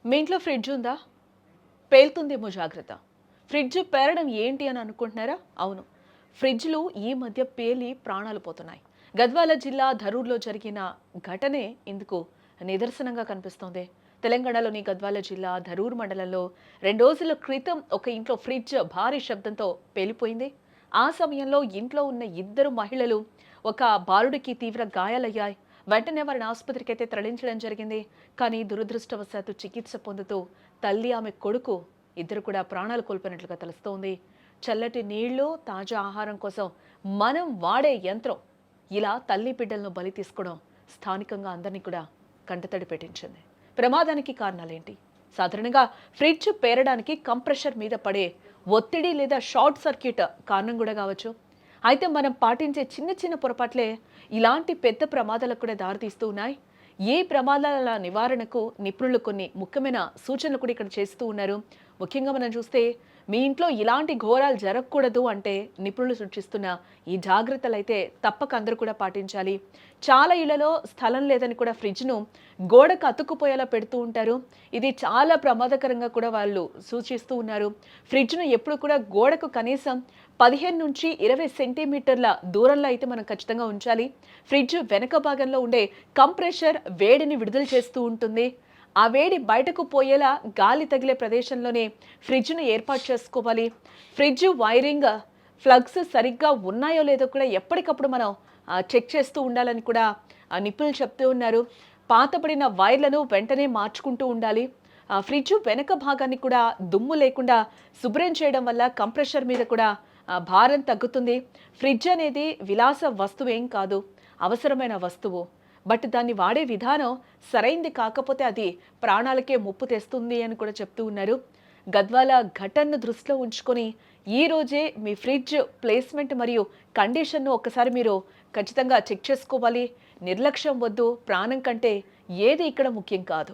మీ ఇంట్లో ఫ్రిడ్జ్ ఉందా? పేలుతుందేమో జాగ్రత్త. ఫ్రిడ్జ్ పేలడం ఏంటి అని అనుకుంటున్నారా? అవును. ఫ్రిడ్జ్‌లు ఈ మధ్య పేలి ప్రాణాలు పోతున్నాయి. గద్వాల జిల్లా ధరూర్‌లో జరిగిన ఘటనే ఇందుకు నిదర్శనంగా కనిపిస్తోంది. తెలంగాణలోని గద్వాల జిల్లా ధరూర్ మండలంలో 2 రోజుల క్రితం ఒక ఇంట్లో ఫ్రిడ్జ్ భారీ శబ్దంతో పేలిపోయింది. ఆ సమయంలో ఇంట్లో ఉన్న ఇద్దరు మహిళలు, ఒక బాలుడికి తీవ్ర గాయాలయ్యాయి. వెంటనే వారిని ఆసుపత్రికైతే తరలించడం జరిగింది. కానీ దురదృష్టవశాత్తు చికిత్స పొందుతూ తల్లి, ఆమె కొడుకు ఇద్దరు కూడా ప్రాణాలు కోల్పోయినట్లుగా తెలుస్తోంది. చల్లటి నీళ్లు, తాజా ఆహారం కోసం మనం వాడే యంత్రం ఇలా తల్లి బిడ్డలను బలి తీసుకోవడం స్థానికంగా అందరినీ కూడా కంటతడి పెట్టించింది. ప్రమాదానికి కారణాలేంటి? సాధారణంగా ఫ్రిడ్జ్ పేరడానికి కంప్రెషర్ మీద పడే ఒత్తిడి లేదా షార్ట్ సర్క్యూట్ కారణం కూడా కావచ్చు. అయితే మనం పాటించే చిన్న చిన్న పొరపాట్లే ఇలాంటి పెద్ద ప్రమాదాలకు కూడా దారితీస్తూ ఉన్నాయి. ఈ ప్రమాదాల నివారణకు నిపుణులు కొన్ని ముఖ్యమైన సూచనలు కూడా ఇక్కడ చేస్తూ ఉన్నారు. ముఖ్యంగా మనం చూస్తే మీ ఇంట్లో ఇలాంటి ఘోరాలు జరగకూడదు అంటే నిపుణులు సూచిస్తున్న ఈ జాగ్రత్తలు అయితే తప్పక అందరూ కూడా పాటించాలి. చాలా ఇళ్లలో స్థలం లేదని కూడా ఫ్రిడ్జ్ను గోడకు అతుక్కుపోయేలా పెడుతూ ఉంటారు. ఇది చాలా ప్రమాదకరంగా కూడా వాళ్ళు సూచిస్తూ ఉన్నారు. ఫ్రిడ్జ్ను ఎప్పుడు కూడా గోడకు కనీసం 15 నుంచి 20 సెంటీమీటర్ల దూరంలో అయితే మనం ఖచ్చితంగా ఉంచాలి. ఫ్రిడ్జ్ వెనక భాగంలో ఉండే కంప్రెషర్ వేడిని విడుదల చేస్తూ ఉంటుంది. ఆ వేడి బయటకు పోయేలా గాలి తగిలే ప్రదేశంలోనే ఫ్రిడ్జ్ను ఏర్పాటు చేసుకోవాలి. ఫ్రిడ్జ్ వైరింగ్, ప్లగ్స్ సరిగ్గా ఉన్నాయో లేదో కూడా ఎప్పటికప్పుడు మనం చెక్ చేస్తూ ఉండాలని కూడా నిపుణులు చెప్తూ ఉన్నారు. పాతబడిన వైర్లను వెంటనే మార్చుకుంటూ ఉండాలి. ఫ్రిడ్జ్ వెనక భాగాన్ని కూడా దుమ్ము లేకుండా శుభ్రం చేయడం వల్ల కంప్రెషర్ మీద కూడా భారం తగ్గుతుంది. ఫ్రిడ్జ్ అనేది విలాస వస్తువేం కాదు, అవసరమైన వస్తువు. బట్ దాన్ని వాడే విధానం సరైంది కాకపోతే అది ప్రాణాలకే ముప్పు తెస్తుంది అని కూడా చెప్తూ ఉన్నారు. గద్వాల ఘటనను దృష్టిలో ఉంచుకొని ఈ రోజే మీ ఫ్రిడ్జ్ ప్లేస్మెంట్ మరియు కండిషన్ను ఒక్కసారి మీరు ఖచ్చితంగా చెక్ చేసుకోవాలి. నిర్లక్ష్యం వద్దు. ప్రాణం కంటే ఏది ఇక్కడ ముఖ్యం కాదు.